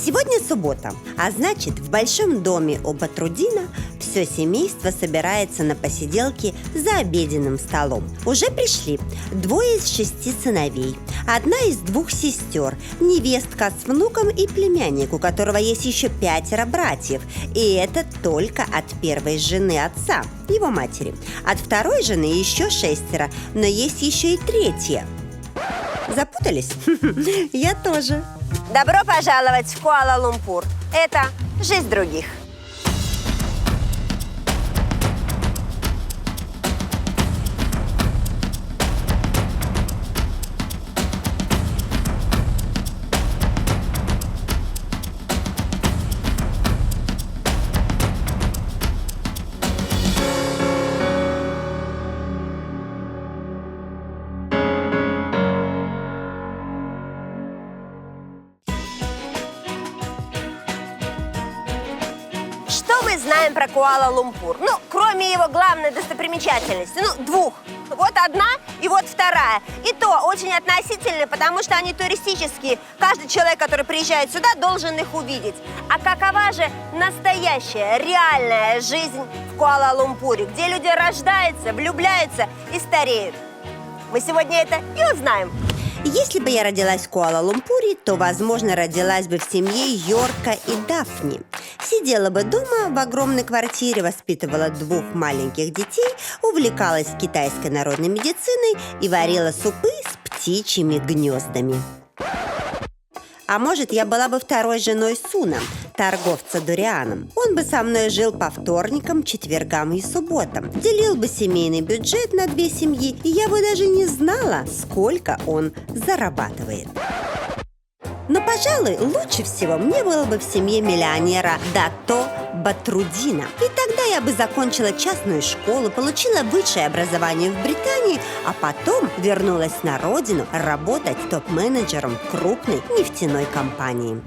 Сегодня суббота, а значит, в большом доме у Батрудина все семейство собирается на посиделке за обеденным столом. Уже пришли 2 из 6 сыновей, 1 из 2 сестер, невестка с внуком и племянник, у которого есть еще 5 братьев. И это только от первой жены отца, его матери. От второй жены еще 6, но есть еще и 3. Запутались? Я тоже. Добро пожаловать в Куала-Лумпур. Это жизнь других. Что мы знаем про Куала-Лумпур? Ну, кроме его главной достопримечательности, 2. Вот 1 и вот 2. И то очень относительно, потому что они туристические. Каждый человек, который приезжает сюда, должен их увидеть. А какова же настоящая, реальная жизнь в Куала-Лумпуре, где люди рождаются, влюбляются и стареют? Мы сегодня это и узнаем. Если бы я родилась в Куала-Лумпуре, то, возможно, родилась бы в семье Йорка и Дафни. Сидела бы дома в огромной квартире, воспитывала 2 маленьких детей, увлекалась китайской народной медициной и варила супы с птичьими гнездами. А может, я была бы 2-й женой Суна, торговца дурианом. Он бы со мной жил по вторникам, четвергам и субботам. Делил бы семейный бюджет на 2 семьи, и я бы даже не знала, сколько он зарабатывает. Но, пожалуй, лучше всего мне было бы в семье миллионера Дато Батрудина. И тогда я бы закончила частную школу, получила высшее образование в Британии, а потом вернулась на родину работать топ-менеджером крупной нефтяной компании.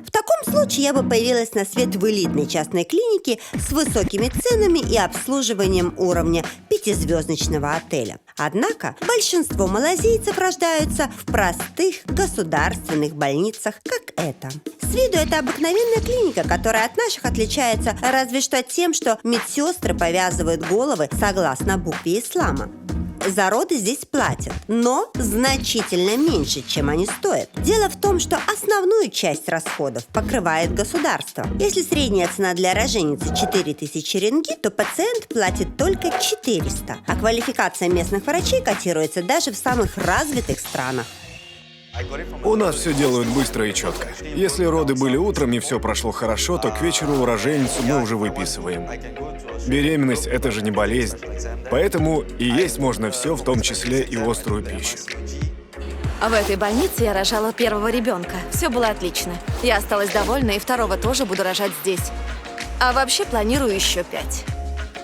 В таком случае я бы появилась на свет в элитной частной клинике с высокими ценами и обслуживанием уровня 5-звездочного отеля. Однако большинство малазийцев рождаются в простых государственных больницах, как эта. С виду это обыкновенная клиника, которая от наших отличается разве что тем, что медсестры повязывают головы согласно букве ислама. За роды здесь платят, но значительно меньше, чем они стоят. Дело в том, что основную часть расходов покрывает государство. Если средняя цена для роженицы 4000 рингит, то пациент платит только 400. А квалификация местных врачей котируется даже в самых развитых странах. У нас все делают быстро и четко. Если роды были утром и все прошло хорошо, то к вечеру роженицу мы уже выписываем. Беременность – это же не болезнь. Поэтому и есть можно все, в том числе и острую пищу. В этой больнице я рожала 1-го ребенка. Все было отлично. Я осталась довольна, и 2-го тоже буду рожать здесь. А вообще планирую еще 5.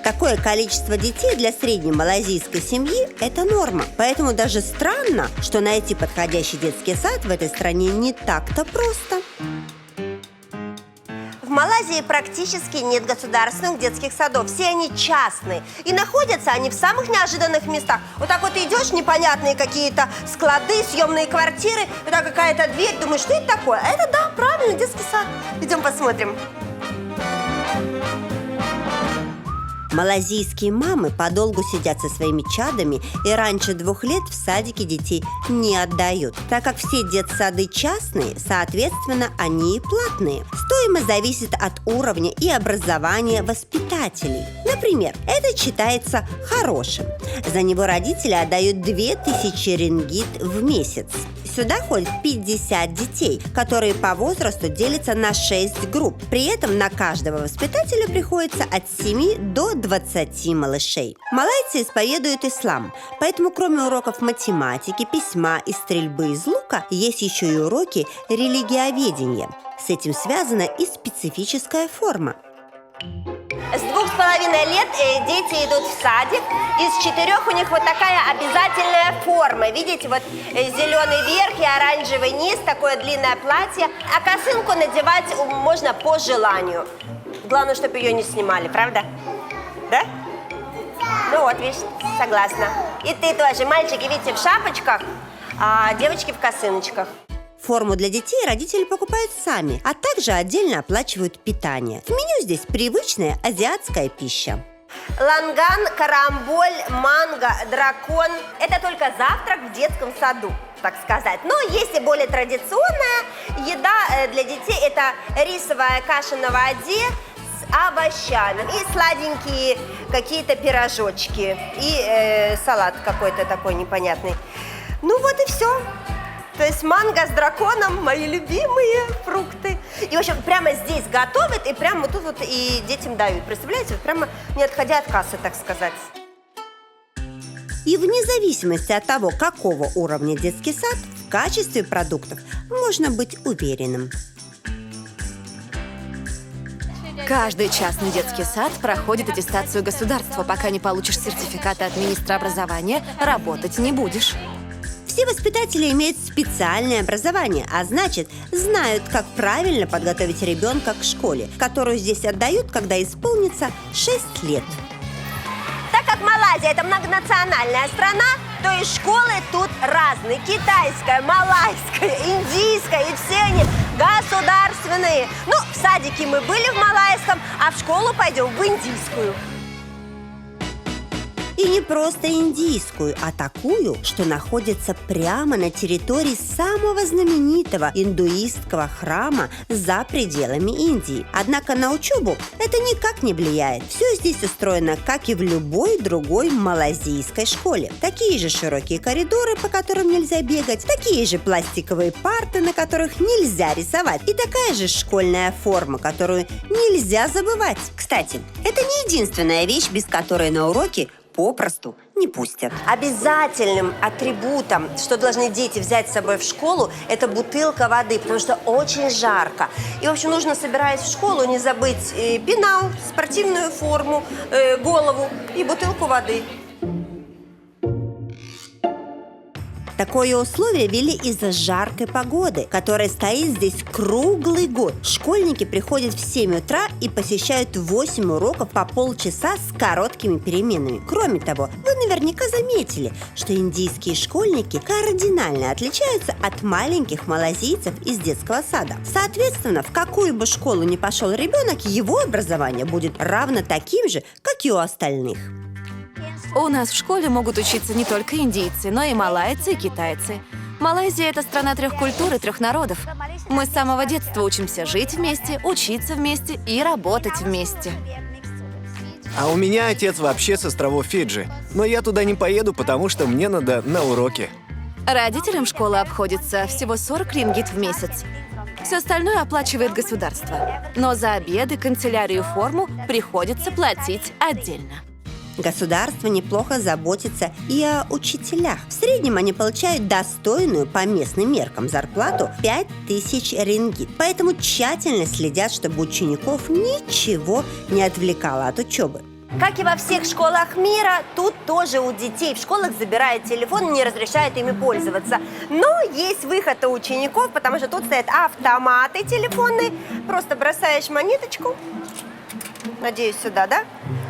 Такое количество детей для средней малазийской семьи – это норма. Поэтому даже странно, что найти подходящий детский сад в этой стране не так-то просто. В Малайзии практически нет государственных детских садов. Все они частные. И находятся они в самых неожиданных местах. Вот так вот идешь, непонятные какие-то склады, съемные квартиры. Вот так какая-то дверь. Думаешь, что это такое? А это, да, правильно, детский сад. Идем посмотрим. Малазийские мамы подолгу сидят со своими чадами и раньше 2 лет в садике детей не отдают. Так как все детсады частные, соответственно, они и платные. Стоимость зависит от уровня и образования воспитателей. Например, это считается хорошим. За него родители отдают 2000 рингит в месяц. Сюда ходит 50 детей, которые по возрасту делятся на 6 групп. При этом на каждого воспитателя приходится от 7 до 20 малышей. Малайцы исповедуют ислам, поэтому кроме уроков математики, письма и стрельбы из лука есть еще и уроки религиоведения. С этим связана и специфическая форма. С 2,5 лет дети идут в садик. Из 4 у них вот такая обязательная форма. Видите, вот зеленый верх и оранжевый низ, такое длинное платье. А косынку надевать можно по желанию. Главное, чтобы ее не снимали, правда? Да? Ну вот, видишь, согласна. И ты тоже. Мальчики, видите, в шапочках, а девочки в косыночках. Форму для детей родители покупают сами, а также отдельно оплачивают питание. В меню здесь привычная азиатская пища. Ланган, карамболь, манго, дракон – это только завтрак в детском саду, так сказать. Но есть и более традиционная еда для детей – это рисовая каша на воде с овощами и сладенькие какие-то пирожочки и салат какой-то такой непонятный. Ну вот и все. То есть манго с драконом – мои любимые фрукты. И, в общем, прямо здесь готовят, и прямо тут вот и детям дают. Представляете, вот прямо не отходя от кассы, так сказать. И вне зависимости от того, какого уровня детский сад, в качестве продуктов можно быть уверенным. Каждый частный детский сад проходит аттестацию государства. Пока не получишь сертификата от министра образования, работать не будешь. Все воспитатели имеют специальное образование, а значит, знают, как правильно подготовить ребенка к школе, которую здесь отдают, когда исполнится 6 лет. Так как Малайзия – это многонациональная страна, то и школы тут разные. Китайская, малайская, индийская, и все они государственные. Ну, в садике мы были в малайском, а в школу пойдем в индийскую. И не просто индийскую, а такую, что находится прямо на территории самого знаменитого индуистского храма за пределами Индии. Однако на учебу это никак не влияет. Все здесь устроено, как и в любой другой малайзийской школе. Такие же широкие коридоры, по которым нельзя бегать, такие же пластиковые парты, на которых нельзя рисовать, и такая же школьная форма, которую нельзя забывать. Кстати, это не единственная вещь, без которой на уроки попросту не пустят. Обязательным атрибутом, что должны дети взять с собой в школу, это бутылка воды, потому что очень жарко. И, в общем, нужно, собираясь в школу, не забыть пенал, спортивную форму, голову и бутылку воды. Такое условие ввели из-за жаркой погоды, которая стоит здесь круглый год. Школьники приходят в 7 утра и посещают 8 уроков по полчаса с короткими переменами. Кроме того, вы наверняка заметили, что индийские школьники кардинально отличаются от маленьких малазийцев из детского сада. Соответственно, в какую бы школу ни пошел ребенок, его образование будет равно таким же, как и у остальных. У нас в школе могут учиться не только индийцы, но и малайцы и китайцы. Малайзия – это страна 3 культур и 3 народов. Мы с самого детства учимся жить вместе, учиться вместе и работать вместе. А у меня отец вообще с островов Фиджи. Но я туда не поеду, потому что мне надо на уроки. Родителям школа обходится всего 40 рингит в месяц. Все остальное оплачивает государство. Но за обеды, канцелярию, форму приходится платить отдельно. Государство неплохо заботится и о учителях. В среднем они получают достойную по местным меркам зарплату 5000 рингит. Поэтому тщательно следят, чтобы учеников ничего не отвлекало от учебы. Как и во всех школах мира, тут тоже у детей в школах забирают телефон и не разрешают ими пользоваться. Но есть выход у учеников, потому что тут стоят автоматы телефонные. Просто бросаешь монеточку, надеюсь, сюда, да?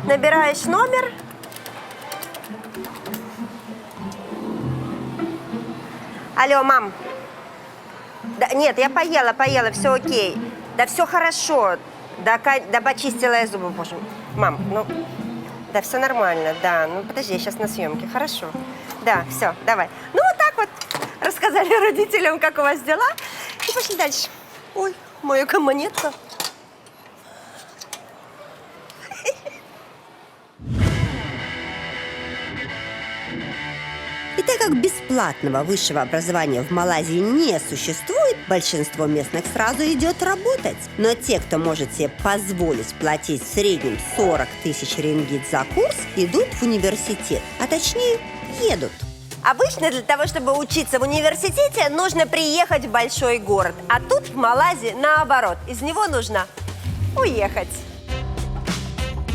Набираешь номер. Алло, мам. Да, нет, я поела, все окей. Да все хорошо. Да почистила я зубы, боже мой. Мам, ну, да все нормально, да. Ну, подожди, я сейчас на съемке, хорошо. Да, все, давай. Ну, вот так вот рассказали родителям, как у вас дела. И пошли дальше. Ой, моя монетка. И так как бесплатного высшего образования в Малайзии не существует, большинство местных сразу идет работать. Но те, кто может себе позволить платить в среднем 40 тысяч рингит за курс, идут в университет, а точнее едут. Обычно для того, чтобы учиться в университете, нужно приехать в большой город. А тут, в Малайзии, наоборот. Из него нужно уехать.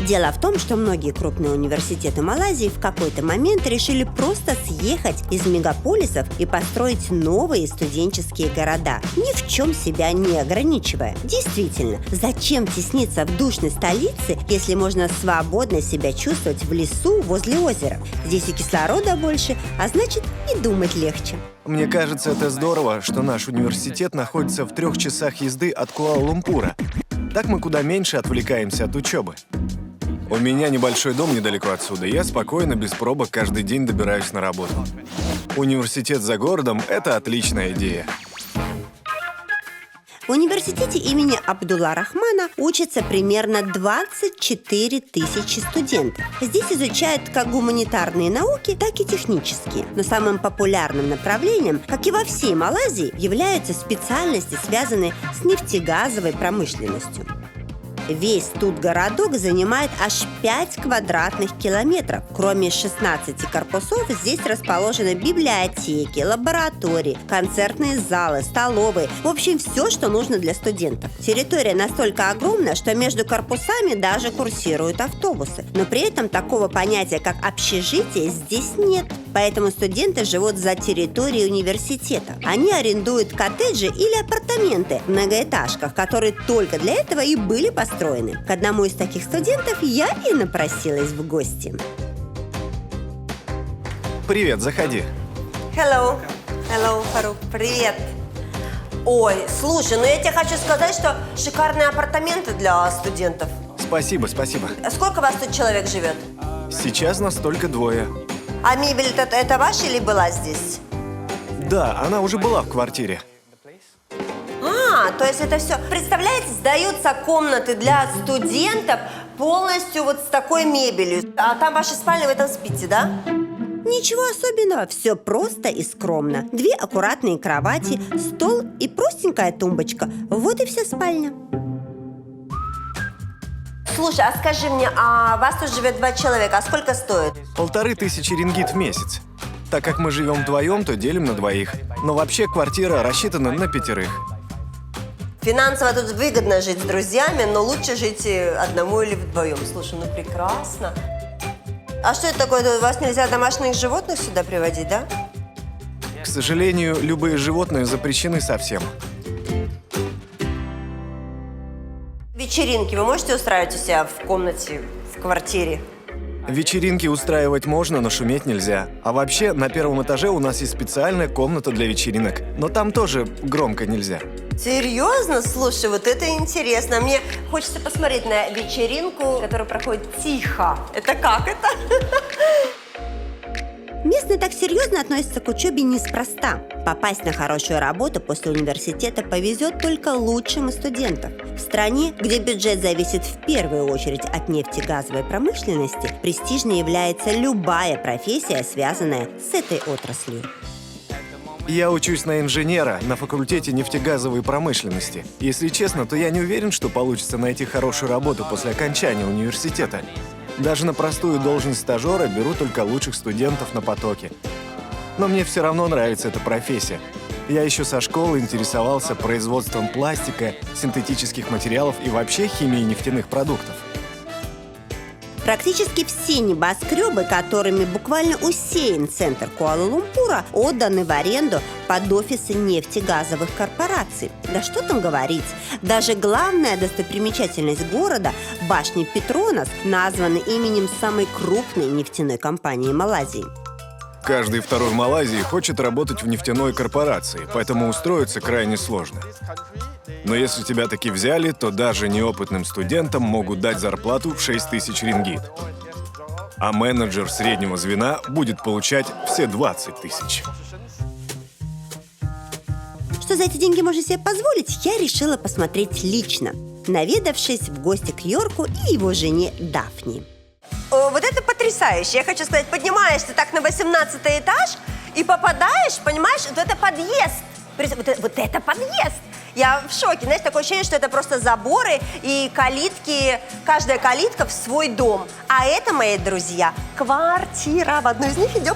Дело в том, что многие крупные университеты Малайзии в какой-то момент решили просто съехать из мегаполисов и построить новые студенческие города, ни в чем себя не ограничивая. Действительно, зачем тесниться в душной столице, если можно свободно себя чувствовать в лесу возле озера? Здесь и кислорода больше, а значит и думать легче. Мне кажется, это здорово, что наш университет находится в 3 часах езды от Куала-Лумпура. Так мы куда меньше отвлекаемся от учебы. У меня небольшой дом недалеко отсюда. Я спокойно, без пробок, каждый день добираюсь на работу. Университет за городом — это отличная идея. В университете имени Абдулла Рахмана учатся примерно 24 тысячи студентов. Здесь изучают как гуманитарные науки, так и технические. Но самым популярным направлением, как и во всей Малайзии, являются специальности, связанные с нефтегазовой промышленностью. Весь студгородок занимает аж 5 квадратных километров. Кроме 16 корпусов, здесь расположены библиотеки, лаборатории, концертные залы, столовые. В общем, все, что нужно для студентов. Территория настолько огромная, что между корпусами даже курсируют автобусы. Но при этом такого понятия, как общежитие, здесь нет. Поэтому студенты живут за территорией университета. Они арендуют коттеджи или апартаменты в многоэтажках, которые только для этого и были построены. К одному из таких студентов я и напросилась в гости. Привет, заходи. Hello. Hello, Фарук. Привет. Ой, слушай, ну я тебе хочу сказать, что шикарные апартаменты для студентов. Спасибо, спасибо. А сколько вас тут человек живет? Сейчас нас только 2. А мебель это ваша или была здесь? Да, она уже была в квартире. То есть это все. Представляете, сдаются комнаты для студентов полностью вот с такой мебелью. А там ваша спальня, вы там спите, да? Ничего особенного, все просто и скромно. 2 аккуратные кровати, стол и простенькая тумбочка. Вот и вся спальня. Слушай, а скажи мне, а вас тут живет 2 человека, а сколько стоит? 1500 рингит в месяц. Так как мы живем вдвоем, то делим на 2. Но вообще квартира рассчитана на 5. Финансово тут выгодно жить с друзьями, но лучше жить одному или вдвоем. Слушай, ну прекрасно. А что это такое? У вас нельзя домашних животных сюда приводить, да? К сожалению, любые животные запрещены совсем. Вечеринки вы можете устраивать у себя в комнате, в квартире? Вечеринки устраивать можно, но шуметь нельзя. А вообще, на 1 этаже у нас есть специальная комната для вечеринок. Но там тоже громко нельзя. Серьезно? Слушай, вот это интересно. Мне хочется посмотреть на вечеринку, которая проходит тихо. Это как это? Местные так серьезно относятся к учебе неспроста. Попасть на хорошую работу после университета повезет только лучшим из студентов. В стране, где бюджет зависит в первую очередь от нефтегазовой промышленности, престижной является любая профессия, связанная с этой отраслью. Я учусь на инженера на факультете нефтегазовой промышленности. Если честно, то я не уверен, что получится найти хорошую работу после окончания университета. Даже на простую должность стажера беру только лучших студентов на потоке. Но мне все равно нравится эта профессия. Я еще со школы интересовался производством пластика, синтетических материалов и вообще химией нефтяных продуктов. Практически все небоскребы, которыми буквально усеян центр Куала-Лумпура, отданы в аренду под офисы нефтегазовых корпораций. Да что там говорить, даже главная достопримечательность города, башня Петронас, названа именем самой крупной нефтяной компании Малайзии. Каждый второй в Малайзии хочет работать в нефтяной корпорации, поэтому устроиться крайне сложно. Но если тебя таки взяли, то даже неопытным студентам могут дать зарплату в 6000 рингит. А менеджер среднего звена будет получать все 20 000. Что за эти деньги можно себе позволить, я решила посмотреть лично, наведавшись в гости к Йорку и его жене Дафни. Вот это потрясающе. Я хочу сказать, поднимаешься так на 18-й этаж и попадаешь, понимаешь, вот это подъезд. Вот это подъезд. Я в шоке. Знаешь, такое ощущение, что это просто заборы и калитки, каждая калитка в свой дом. А это, мои друзья, квартира. В одну из них идем.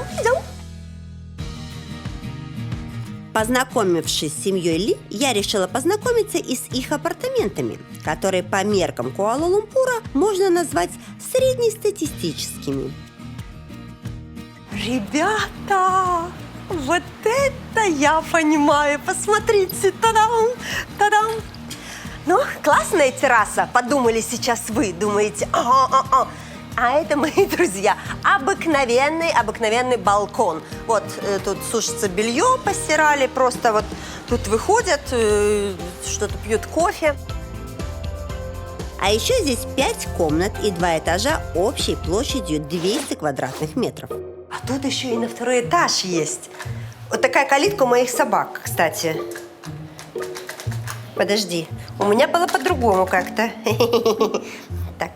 Познакомившись с семьей Ли, я решила познакомиться и с их апартаментами, которые по меркам Куала-Лумпура можно назвать среднестатистическими. Ребята, вот это я понимаю. Посмотрите, та-дам, та-дам. Ну, классная терраса, подумали сейчас вы. Думаете, А это, мои друзья, обыкновенный балкон. Вот тут сушится белье, постирали, просто вот тут выходят, что-то пьют кофе. А еще здесь 5 комнат и 2 этажа общей площадью 200 квадратных метров. А тут еще и на второй этаж есть. Вот такая калитка у моих собак, кстати. Подожди, у меня было по-другому как-то. Так.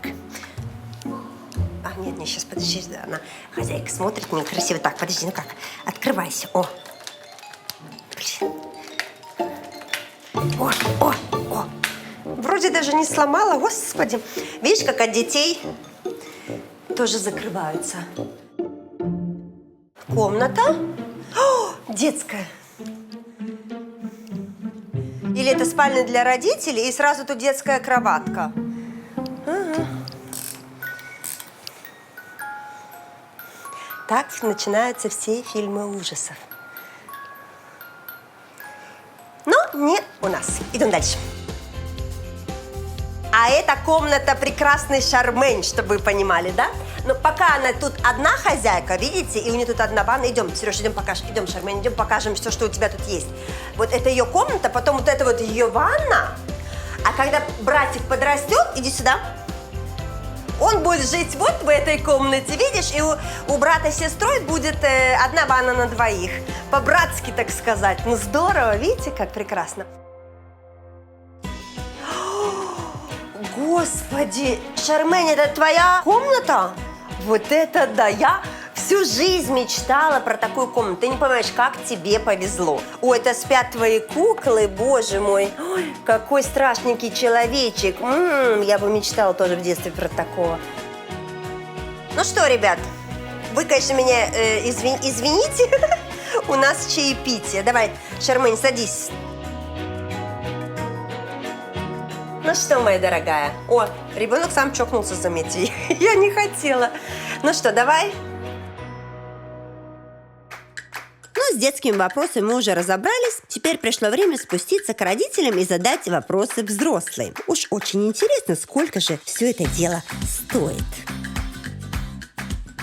А, нет, сейчас, подожди, она, хозяйка смотрит некрасиво. Так, подожди, ну как, открывайся. О. Блин. О. Вроде даже не сломала, господи. Видишь, как от детей тоже закрываются. Комната. О, детская. Или это спальня для родителей, и сразу тут детская кроватка. Ага. Так начинаются все фильмы ужасов. Но не у нас. Идем дальше. А это комната прекрасной Шармэнь, чтобы вы понимали, да? Но пока она тут одна хозяйка, видите, и у нее тут одна ванна. Идем, Сереж, идем покажем. Идем, Шармэнь, идем покажем все, что у тебя тут есть. Вот это ее комната, потом вот это вот ее ванна. А когда братик подрастет, иди сюда. Он будет жить вот в этой комнате, видишь? И у брата с сестрой будет одна ванна на двоих. По-братски, так сказать. Ну здорово, видите, как прекрасно. Господи, Шармэнь, это твоя комната? Вот это да! Я всю жизнь мечтала про такую комнату. Ты не понимаешь, как тебе повезло. Ой, это спят твои куклы, боже мой. Ой, какой страшненький человечек. Я бы мечтала тоже в детстве про такого. Ну что, ребят, вы, конечно, меня извините. У нас чаепитие. Давай, Шармэнь, садись. Ну что, моя дорогая? О, ребенок сам чокнулся, заметьте. Я не хотела. Ну что, давай? Ну, с детскими вопросами мы уже разобрались. Теперь пришло время спуститься к родителям и задать вопросы взрослым. Уж очень интересно, сколько же все это дело стоит.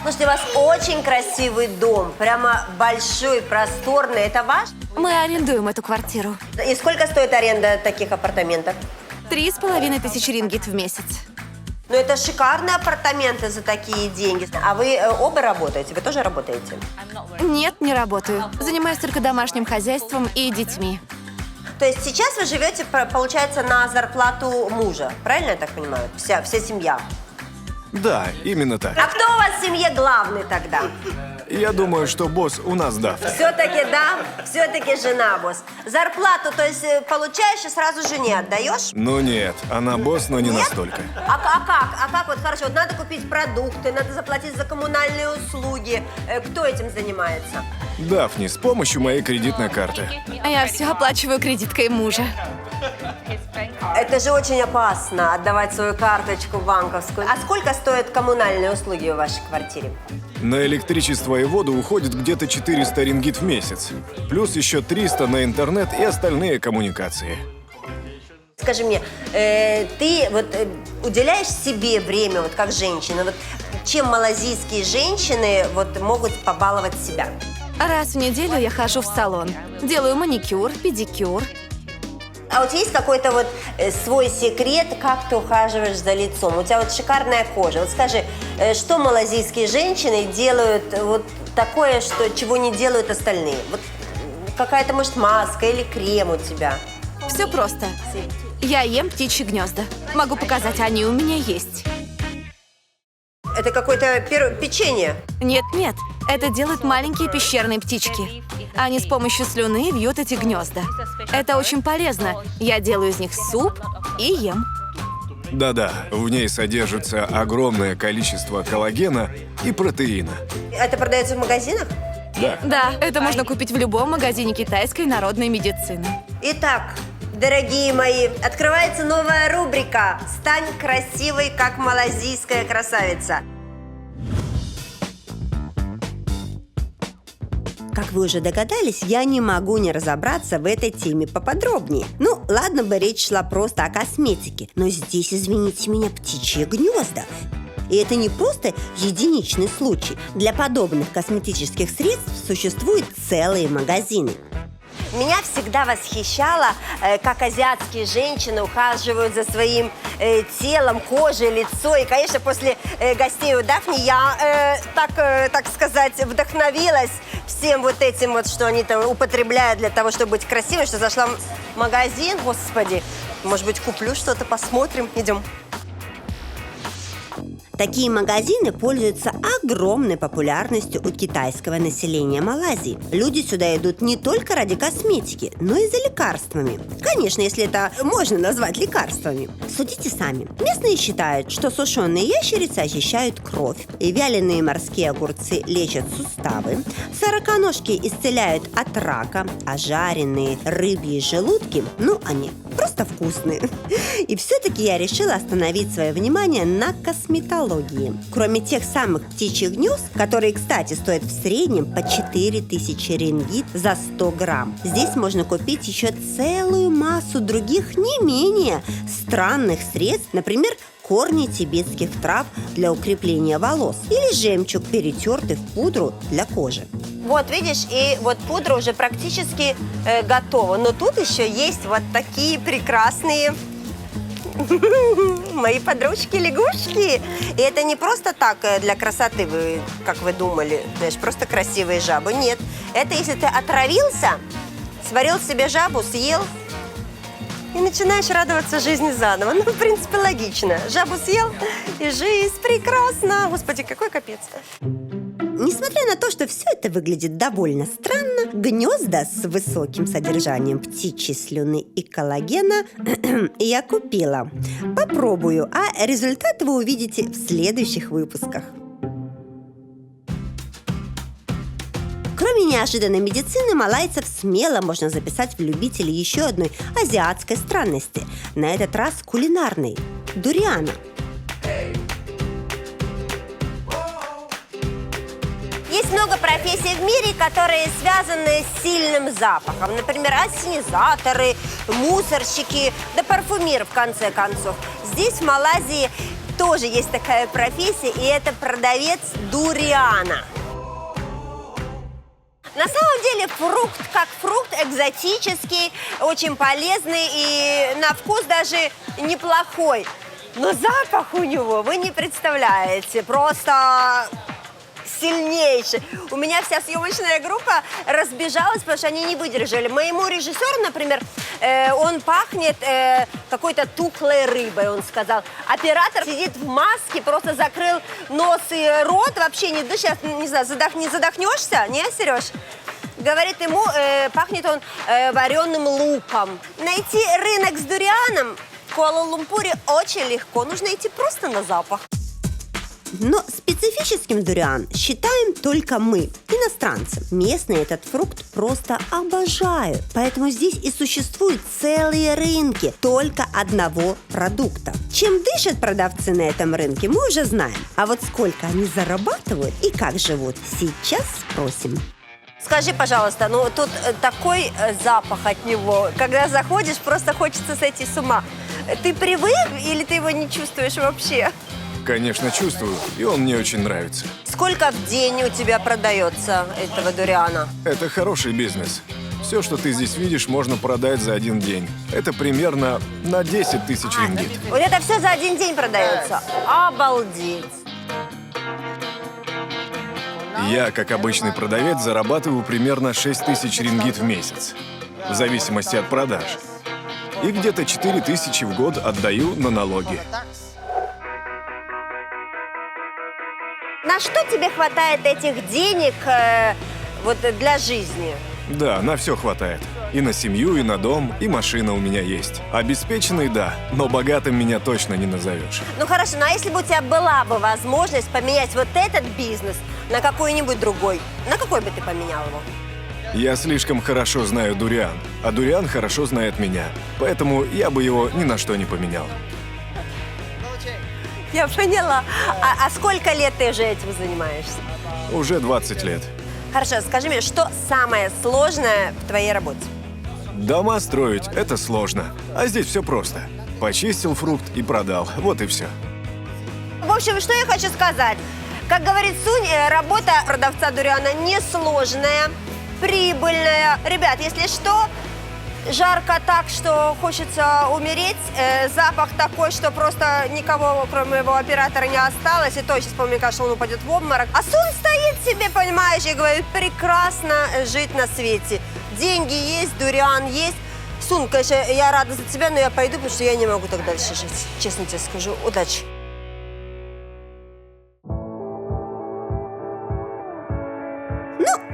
Слушайте, у вас очень красивый дом. Прямо большой, просторный. Это ваш? Мы арендуем эту квартиру. И сколько стоит аренда таких апартаментов? 3500 рингит в месяц. Ну, это шикарные апартаменты за такие деньги. А вы оба работаете? Вы тоже работаете? Нет, не работаю. Занимаюсь только домашним хозяйством и детьми. То есть сейчас вы живете, получается, на зарплату мужа. Правильно я так понимаю? Вся семья. Да, именно так. А кто у вас в семье главный тогда? Я думаю, что босс у нас Даф. Все-таки, да? Все-таки жена босс. Зарплату, то есть, получаешь и сразу жене отдаешь? Ну нет, она босс, но не настолько. А как? А как? Вот хорошо, вот надо купить продукты, надо заплатить за коммунальные услуги. Кто этим занимается? Дафни, с помощью моей кредитной карты. Я все оплачиваю кредиткой мужа. Это же очень опасно, отдавать свою карточку банковскую. А сколько стоят коммунальные услуги в вашей квартире? На электричество и воду уходит где-то 400 рингит в месяц. Плюс еще 300 на интернет и остальные коммуникации. Скажи мне, ты вот уделяешь себе время, вот как женщина? Вот чем малазийские женщины вот могут побаловать себя? Раз в неделю я хожу в салон. Делаю маникюр, педикюр. А у тебя есть какой-то вот свой секрет, как ты ухаживаешь за лицом? У тебя вот шикарная кожа. Вот скажи, что малазийские женщины делают вот такое, чего не делают остальные? Вот какая-то, может, маска или крем у тебя? Все просто. Я ем птичьи гнезда. Могу показать, они у меня есть. Это какое-то печенье? Нет, это делают маленькие пещерные птички. Они с помощью слюны вьют эти гнезда. Это очень полезно. Я делаю из них суп и ем. Да-да, в ней содержится огромное количество коллагена и протеина. Это продается в магазинах? Да. Да, это можно купить в любом магазине китайской народной медицины. Итак, дорогие мои, открывается новая рубрика «Стань красивой, как малазийская красавица». Как вы уже догадались, я не могу не разобраться в этой теме поподробнее. Ну, ладно бы речь шла просто о косметике, но здесь, извините меня, птичьи гнезда. И это не просто единичный случай. Для подобных косметических средств существуют целые магазины. Меня всегда восхищало, как азиатские женщины ухаживают за своим телом, кожей, лицом. И, конечно, после гостей у Дафни я, так сказать, вдохновилась всем вот этим вот, что они там употребляют для того, чтобы быть красивой, что зашла в магазин, господи. Может быть, куплю что-то, посмотрим, идем. Такие магазины пользуются огромной популярностью у китайского населения Малайзии. Люди сюда идут не только ради косметики, но и за лекарствами. Конечно, если это можно назвать лекарствами. Судите сами. Местные считают, что сушеные ящерицы очищают кровь, и вяленые морские огурцы лечат суставы, сороконожки исцеляют от рака, а жареные рыбьи желудки, они просто вкусные. И все-таки я решила остановить свое внимание на косметологии. Кроме тех самых птичьих гнезд, которые, кстати, стоят в среднем по 4000 рингит за 100 грамм, здесь можно купить еще целую массу других не менее странных средств, например, корни тибетских трав для укрепления волос или жемчуг, перетертый в пудру для кожи. Вот, видишь, и вот пудра уже практически готова. Но тут еще есть вот такие прекрасные мои подружки-лягушки. И это не просто так для красоты, как вы думали, знаешь, просто красивые жабы. Нет, это если ты отравился, сварил себе жабу, съел и начинаешь радоваться жизни заново. В принципе, логично. Жабу съел, и жизнь прекрасна. Господи, какой капец. Несмотря на то, что все это выглядит довольно странно, гнезда с высоким содержанием птичьей слюны и коллагена я купила. Попробую, а результаты вы увидите в следующих выпусках. Кроме неожиданной медицины, малайцев смело можно записать в любители еще одной азиатской странности. На этот раз кулинарной – дуриана. Есть много профессий в мире, которые связаны с сильным запахом. Например, ассенизаторы, мусорщики, да парфюмеры, в конце концов. Здесь, в Малайзии, тоже есть такая профессия, и это продавец дуриана. На самом деле фрукт как фрукт экзотический, очень полезный и на вкус даже неплохой. Но запах у него вы не представляете, просто сильнейший. У меня вся съемочная группа разбежалась, потому что они не выдержали. Моему режиссеру, например, он пахнет какой-то тухлой рыбой, он сказал. Оператор сидит в маске, просто закрыл нос и рот, вообще не дышит, не знаю, не задохнешься, не, Сереж? Говорит ему, пахнет он вареным луком. Найти рынок с дурианом в Куала-Лумпуре очень легко, нужно идти просто на запах. Но специфическим дуриан считаем только мы, иностранцы. Местные этот фрукт просто обожают. Поэтому здесь и существуют целые рынки только одного продукта. Чем дышат продавцы на этом рынке, мы уже знаем. А вот сколько они зарабатывают и как живут, сейчас спросим. Скажи, пожалуйста, тут такой запах от него, когда заходишь, просто хочется сойти с ума. Ты привык или ты его не чувствуешь вообще? Конечно, чувствую, и он мне очень нравится. Сколько в день у тебя продается этого дуриана? Это хороший бизнес. Все, что ты здесь видишь, можно продать за один день. Это примерно на 10 000 рингит. Вот это все за один день продается? Обалдеть! Я, как обычный продавец, зарабатываю примерно 6 000 рингит в месяц, в зависимости от продаж. И где-то 4 000 в год отдаю на налоги. На что тебе хватает этих денег для жизни? Да, на все хватает. И на семью, и на дом, и машина у меня есть. Обеспеченный, да, но богатым меня точно не назовешь. Ну хорошо, а если бы у тебя была бы возможность поменять вот этот бизнес на какой-нибудь другой, на какой бы ты поменял его? Я слишком хорошо знаю дуриан, а дуриан хорошо знает меня. Поэтому я бы его ни на что не поменял. Я поняла. А сколько лет ты уже этим занимаешься? Уже 20 лет. Хорошо, скажи мне, что самое сложное в твоей работе? Дома строить – это сложно. А здесь все просто. Почистил фрукт и продал. Вот и все. В общем, что я хочу сказать. Как говорит Сунь, работа продавца дуриана несложная, прибыльная. Ребят, если что, жарко так, что хочется умереть. Запах такой, что просто никого, кроме его оператора, не осталось. И то, сейчас помню, кажется, он упадет в обморок. А Сунь стоит себе, понимаешь, и говорит, прекрасно жить на свете. Деньги есть, дуриан есть. Сун, конечно, я рада за тебя, но я пойду, потому что я не могу так дальше жить. Честно тебе скажу. Удачи.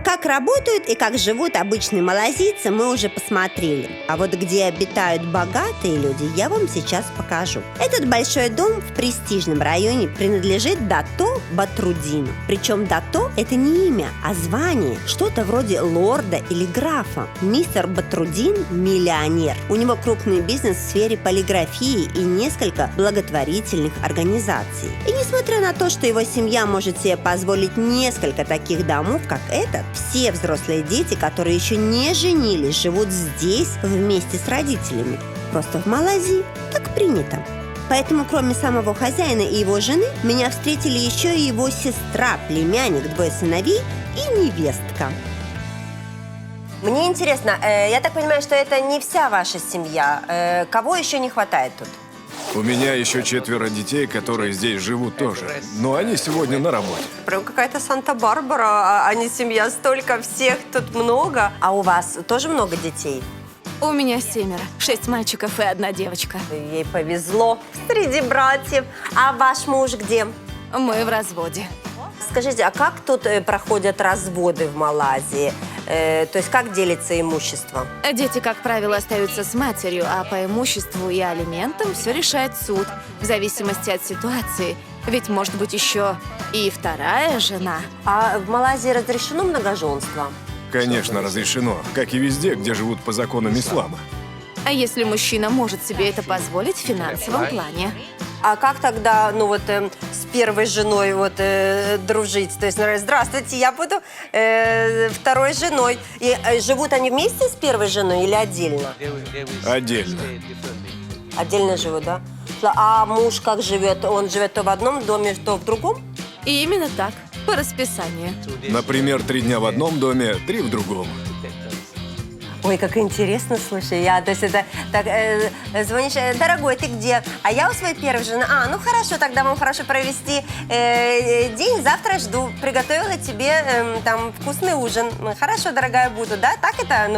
Как работают и как живут обычные малазийцы, мы уже посмотрели. А вот где обитают богатые люди, я вам сейчас покажу. Этот большой дом в престижном районе принадлежит Дато Батрудину. Причем Дато – это не имя, а звание. Что-то вроде лорда или графа. Мистер Батрудин – миллионер. У него крупный бизнес в сфере полиграфии и несколько благотворительных организаций. И несмотря на то, что его семья может себе позволить несколько таких домов, как этот, все взрослые дети, которые еще не женились, живут здесь вместе с родителями. Просто в Малайзии так принято. Поэтому, кроме самого хозяина и его жены, меня встретили еще и его сестра, племянник, двое сыновей и невестка. Мне интересно, я так понимаю, что это не вся ваша семья. Кого еще не хватает тут? У меня еще 4 детей, которые здесь живут тоже. Но они сегодня на работе. Прям какая-то Санта-Барбара, а не семья. Столько всех, тут много. А у вас тоже много детей? У меня 7, 6 мальчиков и 1 девочка. Ей повезло среди братьев. А ваш муж где? Мы в разводе. Скажите, а как тут проходят разводы в Малайзии? То есть как делится имущество? Дети, как правило, остаются с матерью, а по имуществу и алиментам все решает суд, в зависимости от ситуации. Ведь может быть еще и 2-я жена. А в Малайзии разрешено многоженство? Конечно, разрешено, как и везде, где живут по законам ислама. А если мужчина может себе это позволить в финансовом плане? А как тогда, ну вот, с первой женой вот дружить? То есть, например, здравствуйте, я буду 2-й женой. И живут они вместе с первой женой или отдельно? Отдельно. Отдельно живут, да? А муж как живет? Он живет то в одном доме, то в другом? И именно так, по расписанию. Например, 3 дня в одном доме, 3 в другом. Ой, как интересно, слушай, то есть это так, звонишь, дорогой, ты где? А я у своей первой жены. Ну хорошо, тогда вам хорошо провести день, завтра жду. Приготовила тебе там вкусный ужин. Хорошо, дорогая, буду, да? Так это,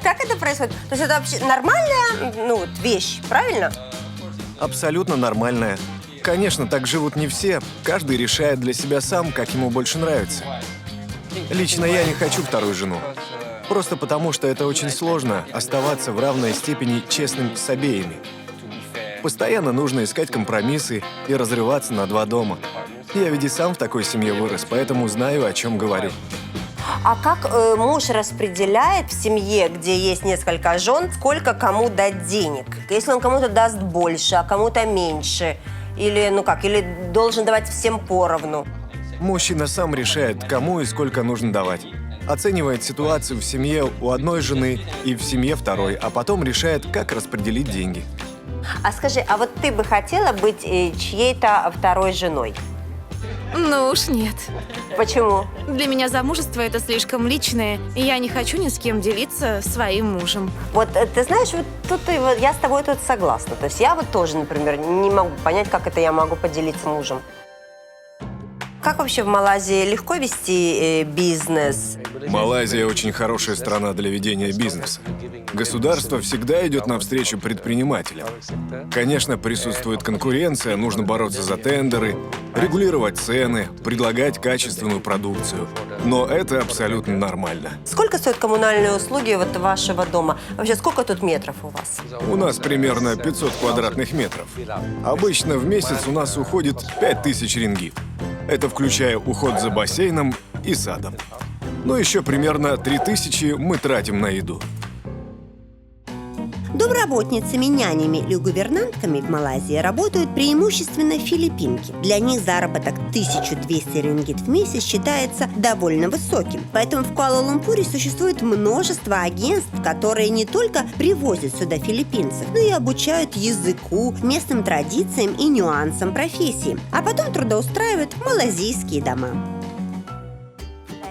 как это происходит? То есть это вообще нормальная, вещь, правильно? Абсолютно нормальная. Конечно, так живут не все. Каждый решает для себя сам, как ему больше нравится. Лично я не хочу 2-ю жену. Просто потому, что это очень сложно оставаться в равной степени честным с обеими. Постоянно нужно искать компромиссы и разрываться на 2 дома. Я ведь и сам в такой семье вырос, поэтому знаю, о чем говорю. А как муж распределяет в семье, где есть несколько жен, сколько кому дать денег? Если он кому-то даст больше, а кому-то меньше? Или, или должен давать всем поровну? Мужчина сам решает, кому и сколько нужно давать. Оценивает ситуацию в семье у одной жены и в семье 2-й, а потом решает, как распределить деньги. А скажи, а вот ты бы хотела быть чьей-то 2-й женой? Ну уж нет. Почему? Для меня замужество – это слишком личное, и я не хочу ни с кем делиться своим мужем. Вот ты знаешь, вот тут я с тобой тут согласна. То есть я вот тоже, например, не могу понять, как это я могу поделиться мужем. Как вообще в Малайзии легко вести бизнес? Малайзия очень хорошая страна для ведения бизнеса. Государство всегда идет навстречу предпринимателям. Конечно, присутствует конкуренция, нужно бороться за тендеры, регулировать цены, предлагать качественную продукцию. Но это абсолютно нормально. Сколько стоят коммунальные услуги вот вашего дома? Вообще, сколько тут метров у вас? У нас примерно 500 квадратных метров. Обычно в месяц у нас уходит 5000 рингит. Это включая уход за бассейном и садом. Но еще примерно 3000 мы тратим на еду. Домработницами, нянями или гувернантками в Малайзии работают преимущественно филиппинки. Для них заработок 1200 рингит в месяц считается довольно высоким. Поэтому в Куала-Лумпуре существует множество агентств, которые не только привозят сюда филиппинцев, но и обучают языку, местным традициям и нюансам профессии, а потом трудоустраивают в малайзийские дома.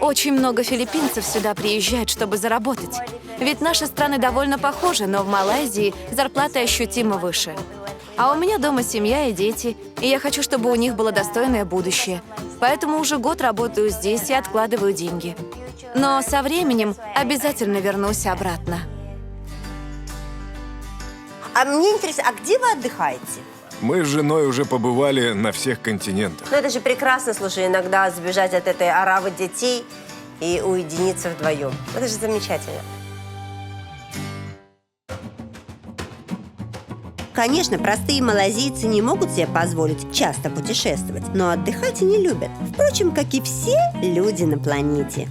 Очень много филиппинцев сюда приезжают, чтобы заработать. Ведь наши страны довольно похожи, но в Малайзии зарплаты ощутимо выше. А у меня дома семья и дети, и я хочу, чтобы у них было достойное будущее. Поэтому уже год работаю здесь и откладываю деньги. Но со временем обязательно вернусь обратно. А мне интересно, а где вы отдыхаете? Мы с женой уже побывали на всех континентах. Ну это же прекрасно, слушай, иногда сбежать от этой оравы детей и уединиться вдвоем. Это же замечательно. Конечно, простые малазийцы не могут себе позволить часто путешествовать, но отдыхать они любят. Впрочем, как и все люди на планете.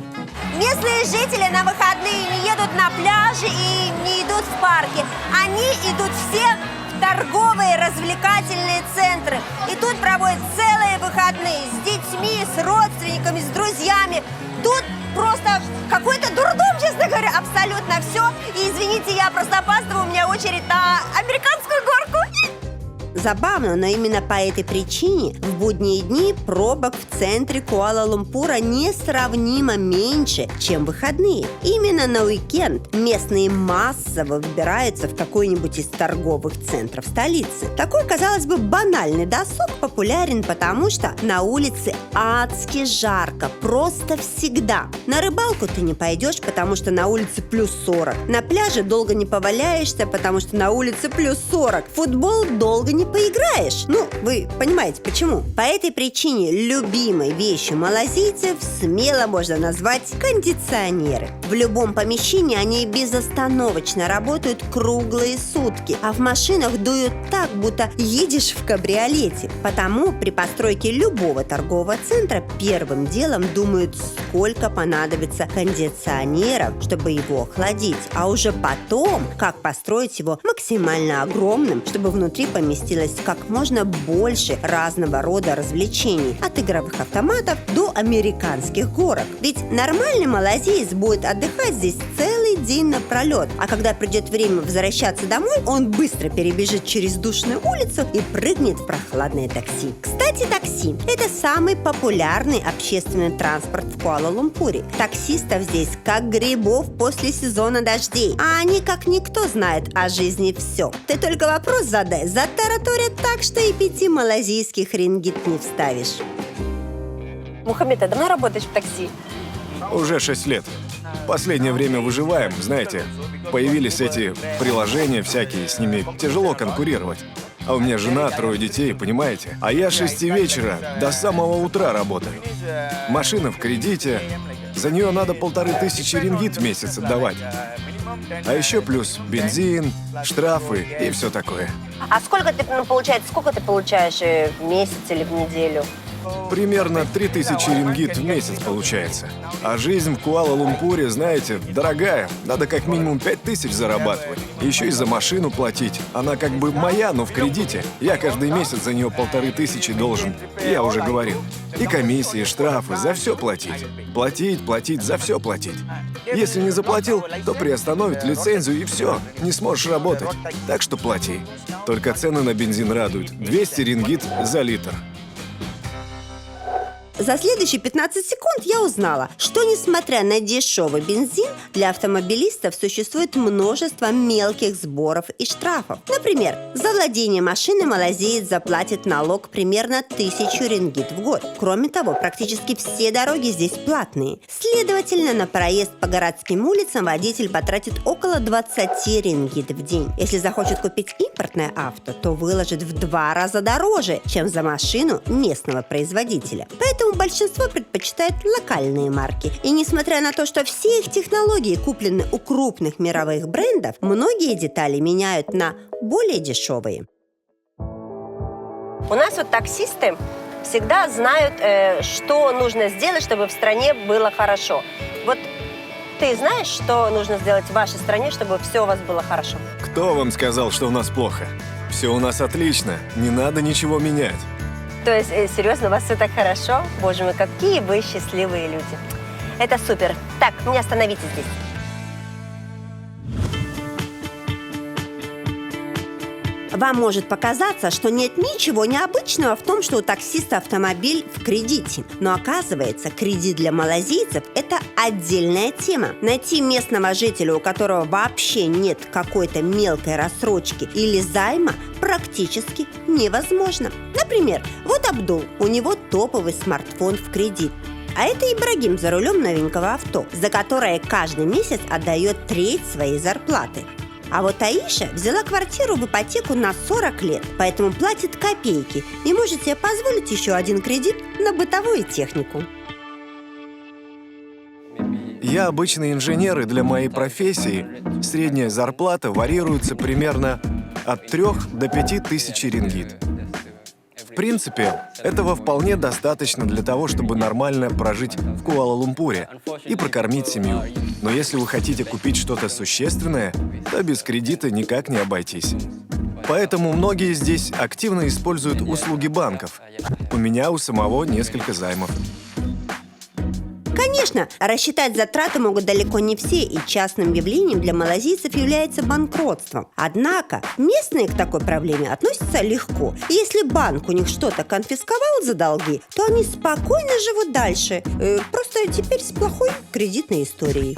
Местные жители на выходные не едут на пляжи и не идут в парки. Они идут все в торговые развлекательные центры. И тут проводят целые выходные с детьми, с родственниками, с друзьями. Тут просто какой-то дурдом, честно говоря, абсолютно все. И извините, я просто опаздываю, у меня очередь на американскую горку. Забавно, но именно по этой причине в будние дни пробок в центре Куала-Лумпура несравнимо меньше, чем в выходные. Именно на уикенд местные массово выбираются в какой-нибудь из торговых центров столицы. Такой, казалось бы, банальный досуг популярен, потому что на улице адски жарко, просто всегда. На рыбалку ты не пойдешь, потому что на улице плюс 40. На пляже долго не поваляешься, потому что на улице плюс 40. В футбол долго не поиграешь. Ну, вы понимаете, почему. По этой причине любимой вещью малазийцев смело можно назвать кондиционеры. В любом помещении они безостановочно работают круглые сутки, а в машинах дуют так, будто едешь в кабриолете. Потому при постройке любого торгового центра первым делом думают, сколько понадобится кондиционеров, чтобы его охладить, а уже потом, как построить его максимально огромным, чтобы внутри поместилось как можно больше разного рода развлечений, от игровых автоматов до американских горок. Ведь нормальный малазиец будет отдыхать здесь целый день напролет, а когда придет время возвращаться домой, он быстро перебежит через душную улицу и прыгнет в прохладное такси. Кстати, такси – это самый популярный общественный транспорт в Куала-Лумпуре. Таксистов здесь как грибов после сезона дождей, а они как никто знают о жизни все. Ты только вопрос задай, затараторят так, что и 5 малазийских рингит не вставишь. Мухаммед, а давно работаешь в такси? Уже 6 лет. Последнее время выживаем, знаете. Появились эти приложения всякие, с ними тяжело конкурировать. А у меня жена, 3 детей, понимаете? А я с 6 вечера до самого утра работаю. Машина в кредите. За нее надо 1500 рингит в месяц отдавать. А еще плюс бензин, штрафы и все такое. А сколько ты получаешь в месяц или в неделю? Примерно 3000 рингит в месяц получается. А жизнь в Куала-Лумпуре, знаете, дорогая. Надо как минимум 5000 зарабатывать. Еще и за машину платить. Она как бы моя, но в кредите. Я каждый месяц за нее 1500 должен. Я уже говорил. И комиссии, штрафы, за все платить. Платить, за все платить. Если не заплатил, то приостановят лицензию и все. Не сможешь работать. Так что плати. Только цены на бензин радуют. 200 рингит за литр. За следующие 15 секунд я узнала, что, несмотря на дешевый бензин, для автомобилистов существует множество мелких сборов и штрафов. Например, за владение машины малазиец заплатит налог примерно 1000 рингит в год. Кроме того, практически все дороги здесь платные. Следовательно, на проезд по городским улицам водитель потратит около 20 рингит в день. Если захочет купить импортное авто, то выложит в 2 раза дороже, чем за машину местного производителя. Поэтому большинство предпочитает локальные марки. И несмотря на то, что все их технологии куплены у крупных мировых брендов, многие детали меняют на более дешевые. У нас вот таксисты всегда знают, что нужно сделать, чтобы в стране было хорошо. Вот ты знаешь, что нужно сделать в вашей стране, чтобы все у вас было хорошо? Кто вам сказал, что у нас плохо? Все у нас отлично, не надо ничего менять. То есть, серьезно, у вас все так хорошо? Боже мой, какие вы счастливые люди. Это супер. Так, не остановитесь здесь. Вам может показаться, что нет ничего необычного в том, что у таксиста автомобиль в кредите. Но оказывается, кредит для малазийцев – это отдельная тема. Найти местного жителя, у которого вообще нет какой-то мелкой рассрочки или займа, практически невозможно. Например, вот Абдул, у него топовый смартфон в кредит. А это Ибрагим за рулем новенького авто, за которое каждый месяц отдает треть своей зарплаты. А вот Аиша взяла квартиру в ипотеку на 40 лет, поэтому платит копейки и может себе позволить еще один кредит на бытовую технику. Я обычный инженер, и для моей профессии средняя зарплата варьируется примерно от 3 до 5 тысяч рингит. В принципе, этого вполне достаточно для того, чтобы нормально прожить в Куала-Лумпуре и прокормить семью. Но если вы хотите купить что-то существенное, то без кредита никак не обойтись. Поэтому многие здесь активно используют услуги банков. У меня у самого несколько займов. Конечно, рассчитать затраты могут далеко не все, и частным явлением для малазийцев является банкротство. Однако местные к такой проблеме относятся легко. И если банк у них что-то конфисковал за долги, то они спокойно живут дальше, просто теперь с плохой кредитной историей.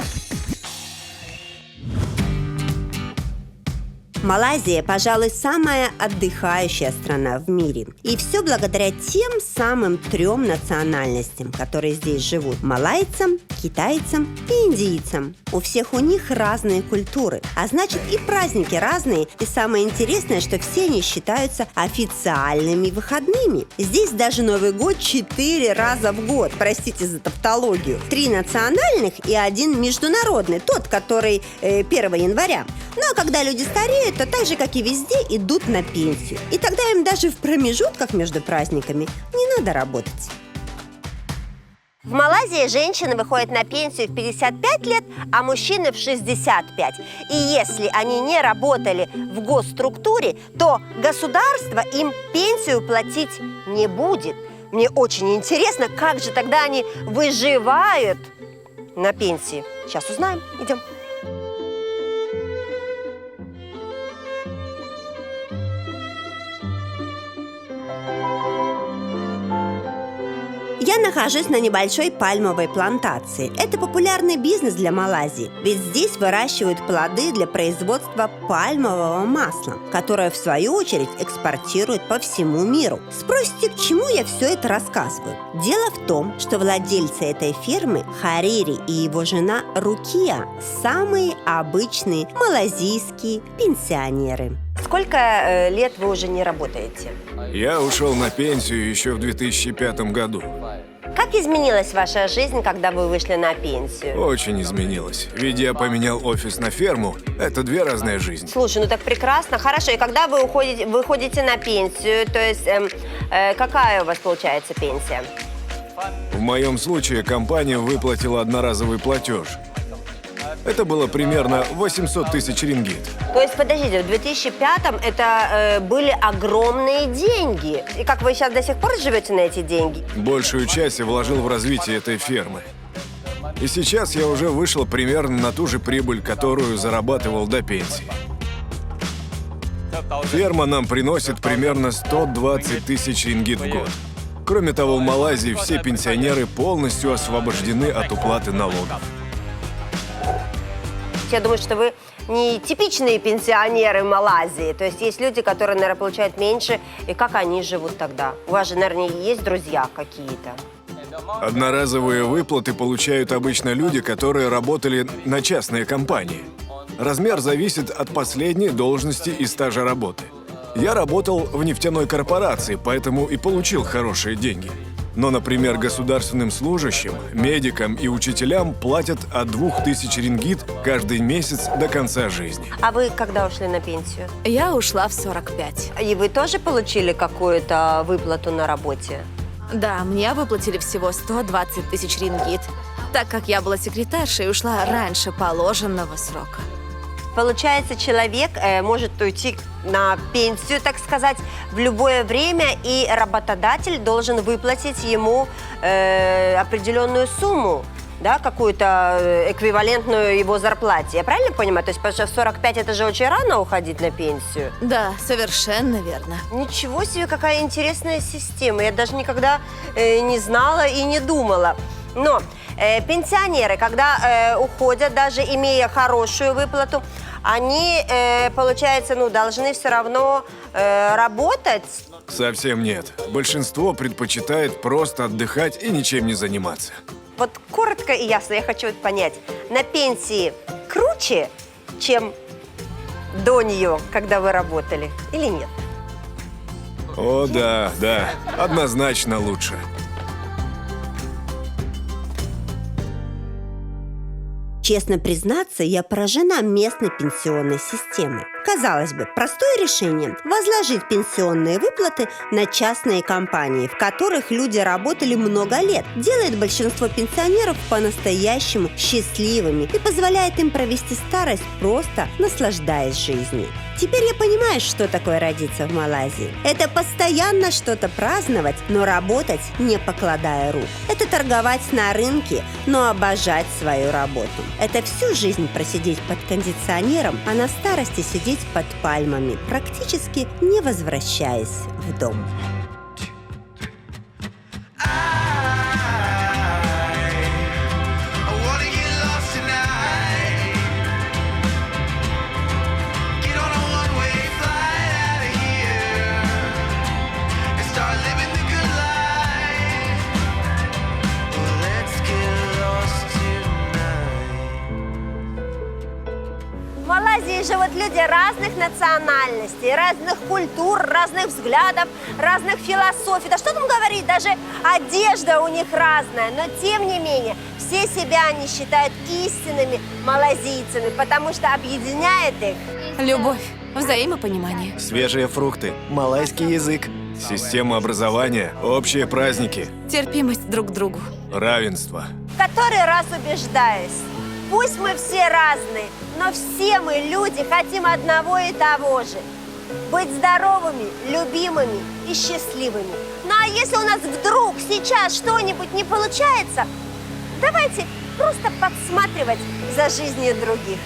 Малайзия, пожалуй, самая отдыхающая страна в мире. И все благодаря тем самым 3 национальностям, которые здесь живут: малайцам, китайцам и индийцам. У всех у них разные культуры, а значит и праздники разные. И самое интересное, что все они считаются официальными выходными. Здесь даже Новый год 4 раза в год, простите за тавтологию. 3 национальных и 1 международный, тот, который 1 января. Ну а когда люди стареют, то так же, как и везде, идут на пенсию. И тогда им даже в промежутках между праздниками не надо работать. В Малайзии женщины выходят на пенсию в 55 лет, а мужчины в 65. И если они не работали в госструктуре, то государство им пенсию платить не будет. Мне очень интересно, как же тогда они выживают на пенсии. Сейчас узнаем. Идем. Я нахожусь на небольшой пальмовой плантации. Это популярный бизнес для Малайзии, ведь здесь выращивают плоды для производства пальмового масла, которое в свою очередь экспортируют по всему миру. Спросите, к чему я все это рассказываю? Дело в том, что владельцы этой фермы, Харири и его жена Рукия, самые обычные малайзийские пенсионеры. Сколько лет вы уже не работаете? Я ушел на пенсию еще в 2005 году. Как изменилась ваша жизнь, когда вы вышли на пенсию? Очень изменилось. Ведь я поменял офис на ферму. Это 2 разные жизни. Слушай, ну так прекрасно. Хорошо, и когда вы выходите на пенсию, то есть какая у вас получается пенсия? В моем случае компания выплатила одноразовый платеж. Это было примерно 800 тысяч рингит. То есть, подождите, в 2005-м это были огромные деньги. И как вы сейчас до сих пор живете на эти деньги? Большую часть я вложил в развитие этой фермы. И сейчас я уже вышел примерно на ту же прибыль, которую зарабатывал до пенсии. Ферма нам приносит примерно 120 тысяч рингит в год. Кроме того, в Малайзии все пенсионеры полностью освобождены от уплаты налогов. Я думаю, что вы не типичные пенсионеры Малайзии. То есть есть люди, которые, наверное, получают меньше. И как они живут тогда? У вас же, наверное, есть друзья какие-то? Одноразовые выплаты получают обычно люди, которые работали на частные компании. Размер зависит от последней должности и стажа работы. Я работал в нефтяной корпорации, поэтому и получил хорошие деньги. Но, например, государственным служащим, медикам и учителям платят от 2000 рингит каждый месяц до конца жизни. А вы когда ушли на пенсию? Я ушла в 45. И вы тоже получили какую-то выплату на работе? Да, мне выплатили всего 120 тысяч рингит. так как я была секретаршей и ушла раньше положенного срока. Получается, человек может уйти на пенсию, так сказать, в любое время, и работодатель должен выплатить ему определенную сумму, да, какую-то эквивалентную его зарплате. Я правильно понимаю? То есть, потому что в 45 это же очень рано уходить на пенсию. Да, совершенно верно. Ничего себе, какая интересная система. Я даже никогда не знала и не думала. Но пенсионеры, когда уходят, даже имея хорошую выплату, они, получается, должны все равно работать. Совсем нет. Большинство предпочитает просто отдыхать и ничем не заниматься. Вот коротко и ясно я хочу понять, на пенсии круче, чем до нее, когда вы работали, или нет? О, да, однозначно лучше. Честно признаться, я поражена местной пенсионной системой. Казалось бы, простое решение – возложить пенсионные выплаты на частные компании, в которых люди работали много лет, делает большинство пенсионеров по-настоящему счастливыми и позволяет им провести старость, просто наслаждаясь жизнью. Теперь я понимаю, что такое родиться в Малайзии. Это постоянно что-то праздновать, но работать, не покладая рук. Это торговать на рынке, но обожать свою работу. Это всю жизнь просидеть под кондиционером, а на старости сидеть под пальмами, практически не возвращаясь в дом. В Малайзии живут люди разных национальностей, разных культур, разных взглядов, разных философий. Да что там говорить, даже одежда у них разная. Но тем не менее, все себя они считают истинными малайзийцами, потому что объединяет их Любовь, взаимопонимание. Свежие фрукты, малайский язык, система образования, общие праздники, Терпимость друг к другу. равенство. в который раз убеждаюсь. Пусть мы все разные, но все мы, люди, хотим одного и того же. Быть здоровыми, любимыми и счастливыми. Ну а если у нас вдруг сейчас что-нибудь не получается, давайте просто подсматривать за жизнью других.